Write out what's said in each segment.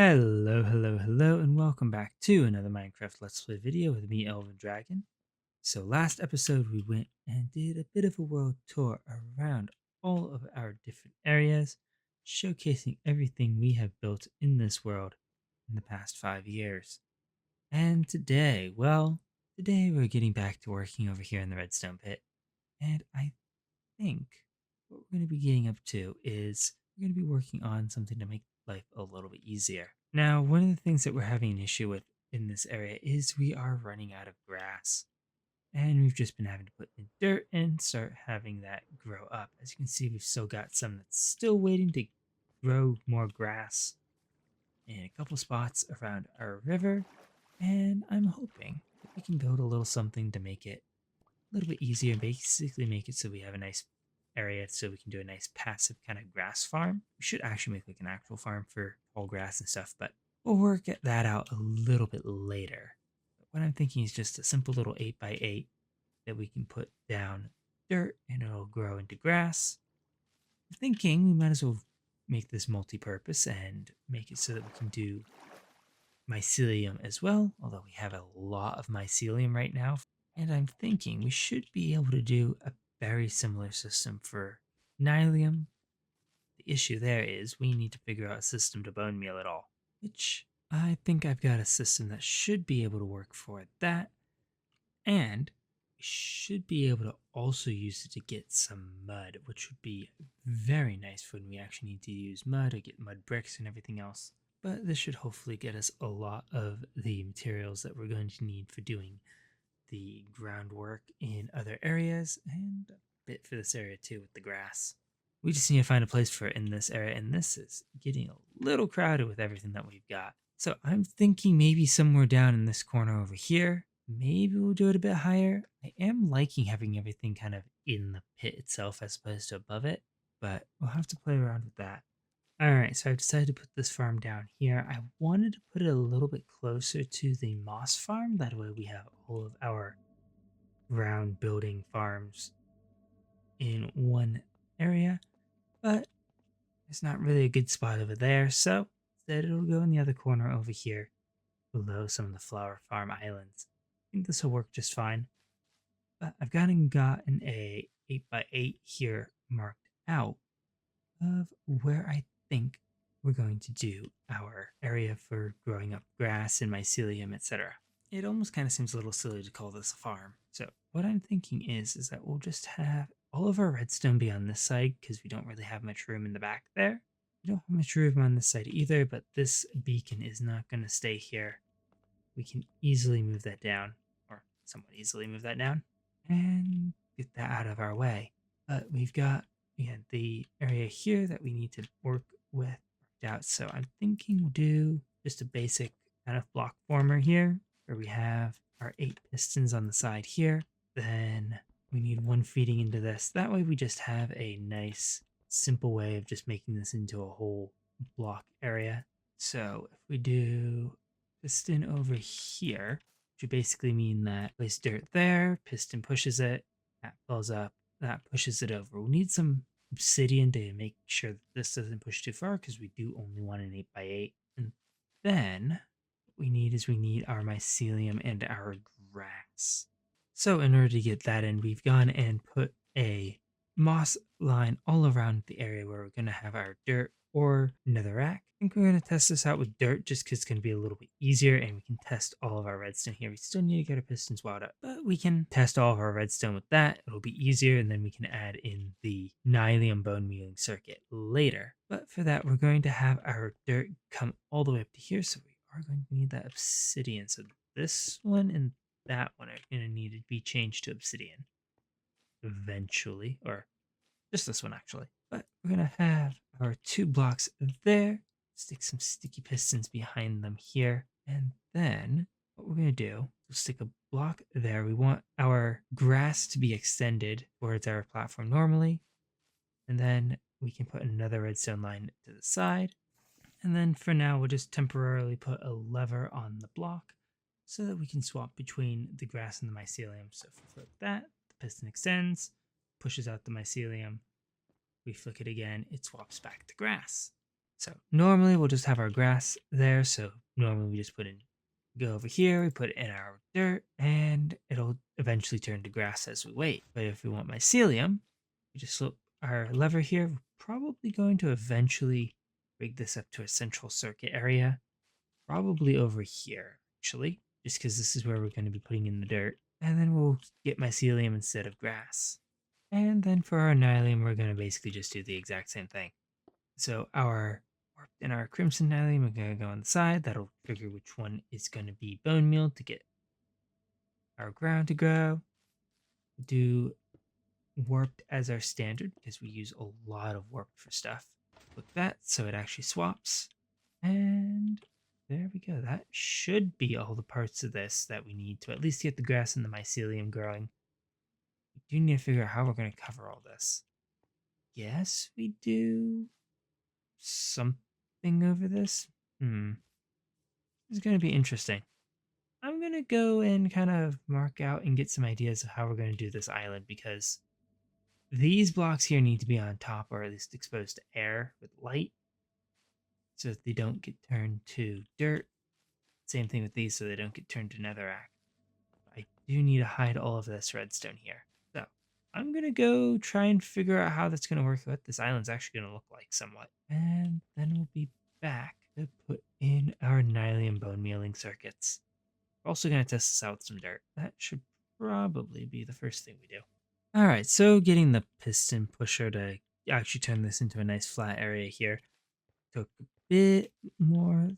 Hello, and welcome back to another Minecraft Let's Play video with me, Elven Dragon. So last episode we went and did a bit of a world tour around all of our different areas, showcasing everything we have built in this world in the past 5 years. And today we're getting back to working over here in the redstone pit, and I think what we're going to be getting up to is we're going to be working on something to make life a little bit easier. Now, one of the things that we're having an issue with in this area is we are running out of grass. And we've just been having to put in dirt and start having that grow up. As you can see, we've still got some that's still waiting to grow more grass in a couple spots around our river. And I'm hoping that we can build a little something to make it a little bit easier, basically make it so we have a nice area so we can do a nice passive kind of grass farm. We should actually make like an actual farm for all grass and stuff, but we'll work that out a little bit later. But what I'm thinking is just a simple little 8x8 that we can put down dirt and it'll grow into grass. I'm thinking we might as well make this multi-purpose and make it so that we can do mycelium as well, although we have a lot of mycelium right now. And I'm thinking we should be able to do a very similar system for nylium. The issue there is we need to figure out a system to bone meal it all, which I think I've got a system that should be able to work for that. And we should be able to also use it to get some mud, which would be very nice for when we actually need to use mud or get mud bricks and everything else. But this should hopefully get us a lot of the materials that we're going to need for doing the groundwork in other areas and a bit for this area too with the grass. We just need to find a place for it in this area, and this is getting a little crowded with everything that we've got. So I'm thinking maybe somewhere down in this corner over here. Maybe we'll do it a bit higher. I am liking having everything kind of in the pit itself as opposed to above it, but we'll have to play around with that. Alright, so I've decided to put this farm down here. I wanted to put it a little bit closer to the moss farm. That way we have all of our ground building farms in one area, but it's not really a good spot over there, so instead it'll go in the other corner over here below some of the flower farm islands. I think this will work just fine. But I've gotten a 8x8 here marked out of where I think we're going to do our area for growing up grass and mycelium, etc. It almost kind of seems a little silly to call this a farm. So what I'm thinking is that we'll just have all of our redstone be on this side because we don't really have much room in the back there. We don't have much room on this side either, but this beacon is not going to stay here. We can easily move that down, or somewhat easily move that down, and get that out of our way. But we've got the area here that we need to work with worked out. So I'm thinking we'll do just a basic kind of block former here, where we have our 8 pistons on the side here. Then we need one feeding into this. That way we just have a nice, simple way of just making this into a whole block area. So if we do piston over here, which would basically mean that place dirt there, piston pushes it, that fills up, that pushes it over. We'll need some obsidian to make sure that this doesn't push too far because we do only want an 8x8. And then what we need our mycelium and our grass. So in order to get that in, we've gone and put a moss line all around the area where we're going to have our dirt or netherrack. I think we're going to test this out with dirt just because it's going to be a little bit easier and we can test all of our redstone here. We still need to get our pistons wired up, but we can test all of our redstone with that. It'll be easier, and then we can add in the nylium bone mealing circuit later. But for that, we're going to have our dirt come all the way up to here, so we are going to need that obsidian. So this one and that one are going to need to be changed to obsidian eventually, or just this one actually. But we're going to have our 2 blocks there, stick some sticky pistons behind them here, and then what we're going to do is stick a block there. We want our grass to be extended towards our platform normally, and then we can put another redstone line to the side. And then for now, we'll just temporarily put a lever on the block so that we can swap between the grass and the mycelium. So if we flip that, the piston extends, pushes out the mycelium. We flick it again, it swaps back to grass. So normally we'll just have our grass there. So normally we just go over here, we put in our dirt, and it'll eventually turn to grass as we wait. But if we want mycelium, we just flip our lever here. We're probably going to eventually rig this up to a central circuit area, probably over here, actually, just because this is where we're going to be putting in the dirt. And then we'll get mycelium instead of grass. And then for our nylium, we're going to basically just do the exact same thing. So our warp and our crimson nylium are going to go on the side. That'll figure which one is going to be bone meal to get our ground to grow. Do warped as our standard because we use a lot of warped for stuff. Click that so it actually swaps. And there we go. That should be all the parts of this that we need to at least get the grass and the mycelium growing. We do need to figure out how we're going to cover all this. Yes, we do something over this. It's going to be interesting. I'm going to go and kind of mark out and get some ideas of how we're going to do this island because these blocks here need to be on top or at least exposed to air with light so that they don't get turned to dirt. Same thing with these so they don't get turned to netherrack. I do need to hide all of this redstone here. So I'm going to go try and figure out how that's going to work, what this island's actually going to look like somewhat. And then we'll be back to put in our nylium bone mealing circuits. We're also going to test this out with some dirt. That should probably be the first thing we do. All right, so getting the piston pusher to actually turn this into a nice flat area here took a bit more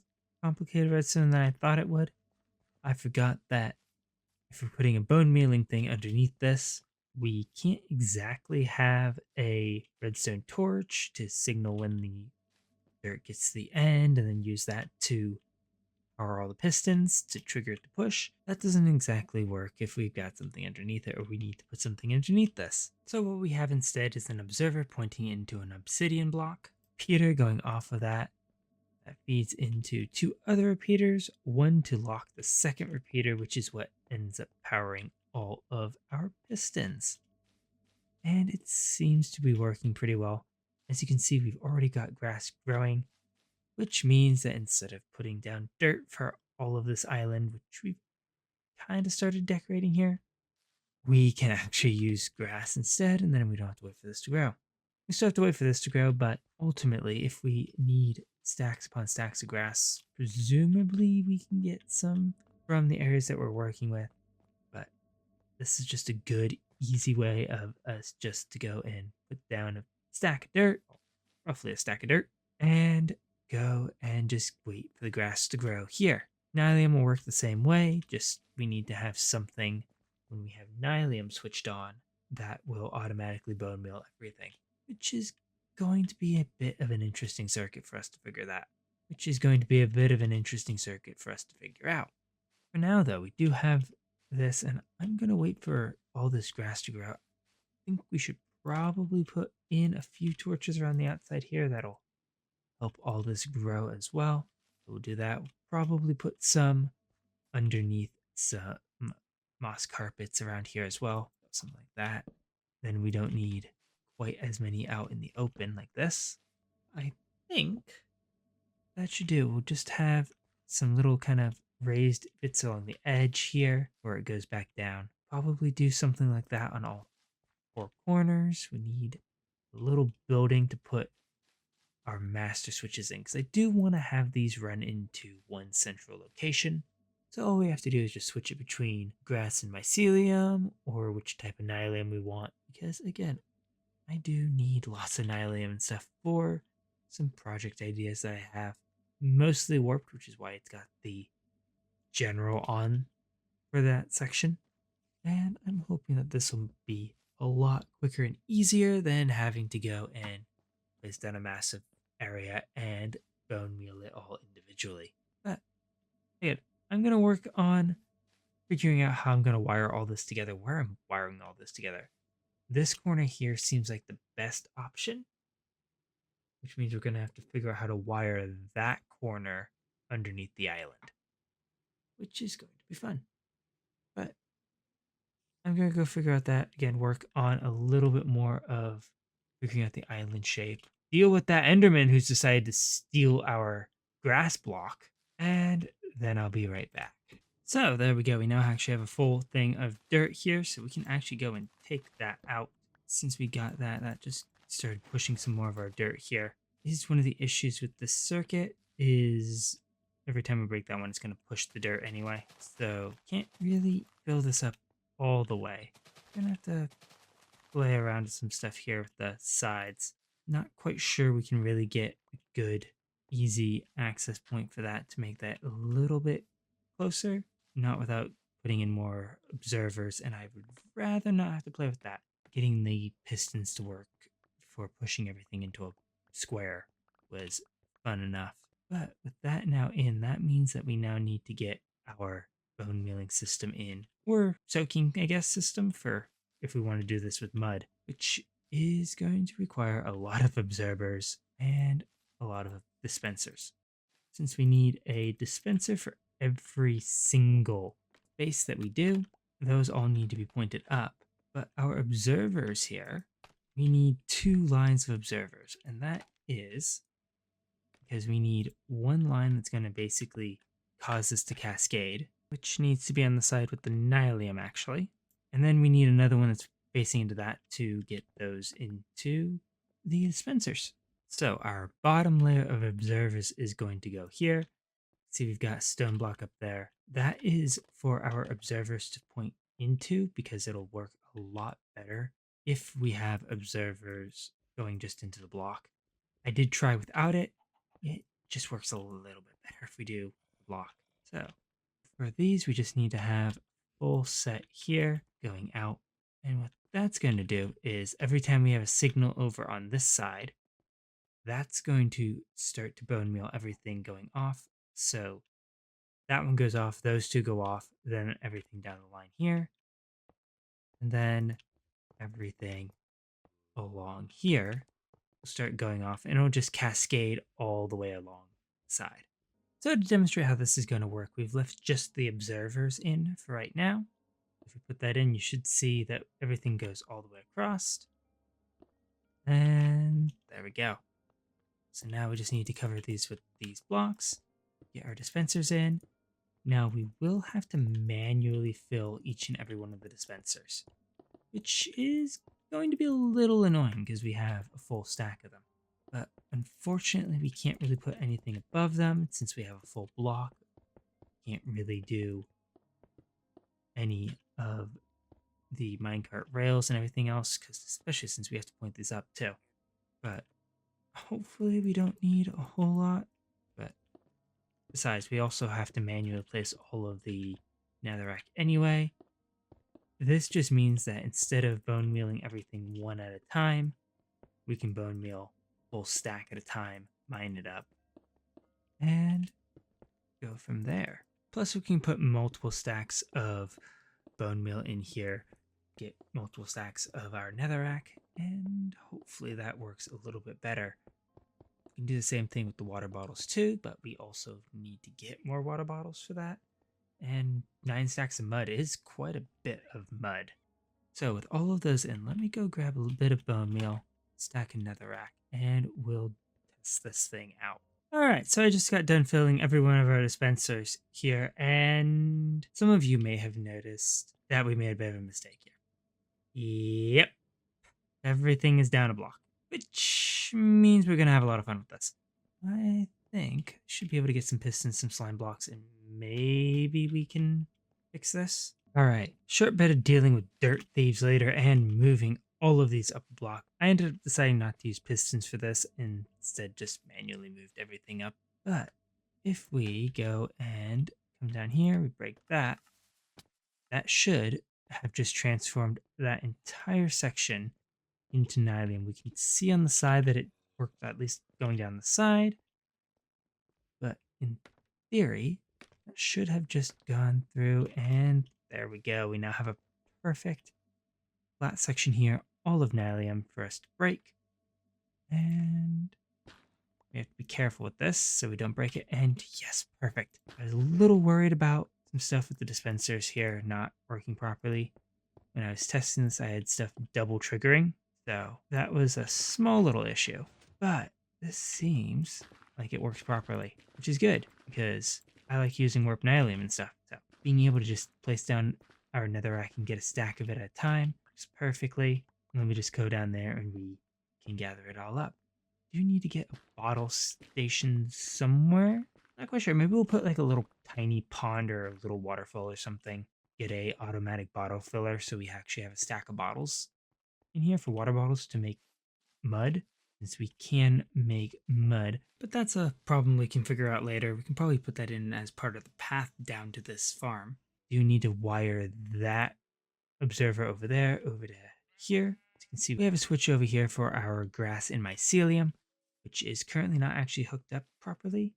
complicated redstone than I thought it would. I forgot that if we're putting a bone mealing thing underneath this, we can't exactly have a redstone torch to signal when the dirt gets to the end and then use that to power all the pistons to trigger it to push. That doesn't exactly work if we've got something underneath it or we need to put something underneath this. So what we have instead is an observer pointing into an obsidian block, repeater going off of that. That feeds into two other repeaters, one to lock the second repeater, which is what ends up powering all of our pistons. And it seems to be working pretty well. As you can see, we've already got grass growing, which means that instead of putting down dirt for all of this island, which we've kind of started decorating here, we can actually use grass instead, and then we don't have to wait for this to grow. We still have to wait for this to grow, but ultimately, if we need stacks upon stacks of grass, presumably we can get some from the areas that we're working with. But this is just a good, easy way of us just to go and put down a stack of dirt, roughly a stack of dirt, and go and just wait for the grass to grow here. Nylium will work the same way, just we need to have something when we have nylium switched on that will automatically bone meal everything, which is going to be a bit of an interesting circuit for us to figure that. Which is going to be a bit of an interesting circuit for us to figure out. For now, though, we do have this, and I'm going to wait for all this grass to grow out. I think we should probably put in a few torches around the outside here that'll help all this grow as well. So we'll do that. We'll probably put some underneath some moss carpets around here as well, something like that. Then we don't need quite as many out in the open like this. I think that should do. We'll just have some little kind of raised bits along the edge here where it goes back down. Probably do something like that on all four corners. We need a little building to put our master switches in because I do want to have these run into one central location. So all we have to do is just switch it between grass and mycelium or which type of nylium we want because again, I do need lots of nylium and stuff for some project ideas that I have. Mostly warped, which is why it's got the general on for that section. And I'm hoping that this will be a lot quicker and easier than having to go and place down a massive area and bone meal it all individually. But again, I'm going to work on figuring out how I'm going to wire all this together, where I'm wiring all this together. This corner here seems like the best option, which means we're going to have to figure out how to wire that corner underneath the island, which is going to be fun. But I'm going to go figure out that, again, work on a little bit more of figuring out the island shape. deal with that Enderman who's decided to steal our grass block, and then I'll be right back. So there we go. We now actually have a full thing of dirt here, so we can actually go and take that out. Since we got that, that just started pushing some more of our dirt here. This is one of the issues with this circuit is every time we break that one, it's going to push the dirt anyway. So can't really fill this up all the way. Gonna have to play around with some stuff here with the sides. Not quite sure we can really get a good, easy access point for that to make that a little bit closer, not without putting in more observers, and I would rather not have to play with that. Getting the pistons to work for pushing everything into a square was fun enough. But with that now in, that means that we now need to get our bone mealing system in, or soaking, I guess, system for if we want to do this with mud, which is going to require a lot of observers and a lot of dispensers. Since we need a dispenser for every single space that we do, those all need to be pointed up. But our observers here, we need 2 lines of observers, and that is because we need one line that's going to basically cause this to cascade, which needs to be on the side with the nylium actually. And then we need another one that's facing into that to get those into the dispensers. So our bottom layer of observers is going to go here. See, we've got a stone block up there. That is for our observers to point into because it'll work a lot better if we have observers going just into the block. I did try without it. It just works a little bit better if we do the block. So for these, we just need to have full set here going out. And what that's going to do is every time we have a signal over on this side, that's going to start to bone meal everything going off. So that one goes off, those 2 go off, then everything down the line here, and then everything along here will start going off, and it'll just cascade all the way along the side. So to demonstrate how this is going to work, we've left just the observers in for right now. If we put that in, you should see that everything goes all the way across. And there we go. So now we just need to cover these with these blocks, get our dispensers in. Now we will have to manually fill each and every one of the dispensers, which is going to be a little annoying because we have a full stack of them. But unfortunately, we can't really put anything above them since we have a full block. Can't really do any of the minecart rails and everything else, because especially since we have to point these up too. But hopefully we don't need a whole lot. But besides, we also have to manually place all of the netherrack anyway. This just means that instead of bone mealing everything one at a time, we can bone meal full stack at a time, mine it up, and go from there. Plus, we can put multiple stacks of bone meal in here, get multiple stacks of our netherrack, and hopefully that works a little bit better. We can do the same thing with the water bottles too, but we also need to get more water bottles for that. And 9 stacks of mud is quite a bit of mud. So with all of those in, let me go grab a little bit of bone meal, stack another rack, and we'll test this thing out. Alright, so I just got done filling every one of our dispensers here, and some of you may have noticed that we made a bit of a mistake here. Yep, everything is down a block, which means we're going to have a lot of fun with this. I think I should be able to get some pistons, some slime blocks, and maybe we can fix this. Alright, short bit of dealing with dirt thieves later and moving all of these up a block. I ended up deciding not to use pistons for this and instead just manually moved everything up. But if we go and come down here, we break that, that should have just transformed that entire section into nylium. We can see on the side that it worked, at least going down the side. But in theory, that should have just gone through, and there we go. We now have a perfect flat section here, all of nylium for us to break. And we have to be careful with this so we don't break it. And yes, perfect. I was a little worried about some stuff with the dispensers here not working properly. When I was testing this, I had stuff double triggering. So that was a small little issue. But this seems like it works properly, which is good because I like using warp nylium and stuff. So being able to just place down our netherrack and get a stack of it at a time works perfectly. And then we just go down there and we can gather it all up. Do you need to get a bottle station somewhere? Not quite sure. Maybe we'll put like a little tiny pond or a little waterfall or something. Get a automatic bottle filler so we actually have a stack of bottles in here for water bottles to make mud, since we can make mud. But that's a problem we can figure out later. We can probably put that in as part of the path down to this farm. You need to wire that observer over there, over to here. As you can see, we have a switch over here for our grass and mycelium, which is currently not actually hooked up properly.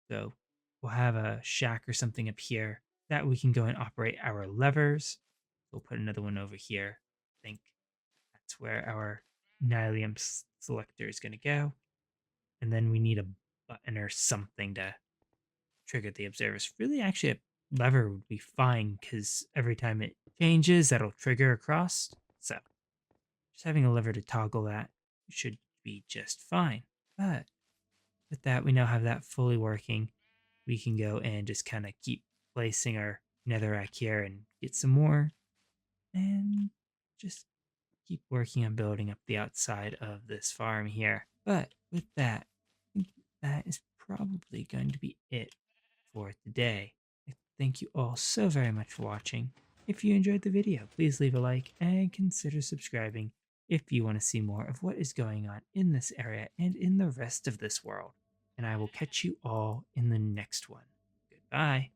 So we'll have a shack or something up here that we can go and operate our levers. We'll put another one over here. I think that's where our nylium selector is going to go. And then we need a button or something to trigger the observers. Really, actually, a lever would be fine because every time it changes, that'll trigger across. So just having a lever to toggle that should be just fine. But with that, we now have that fully working. We can go and just kind of keep placing our netherrack here and get some more and just keep working on building up the outside of this farm here. But with that, I think that is probably going to be it for today. I thank you all so very much for watching. If you enjoyed the video, please leave a like and consider subscribing if you want to see more of what is going on in this area and in the rest of this world. And I will catch you all in the next one. Goodbye.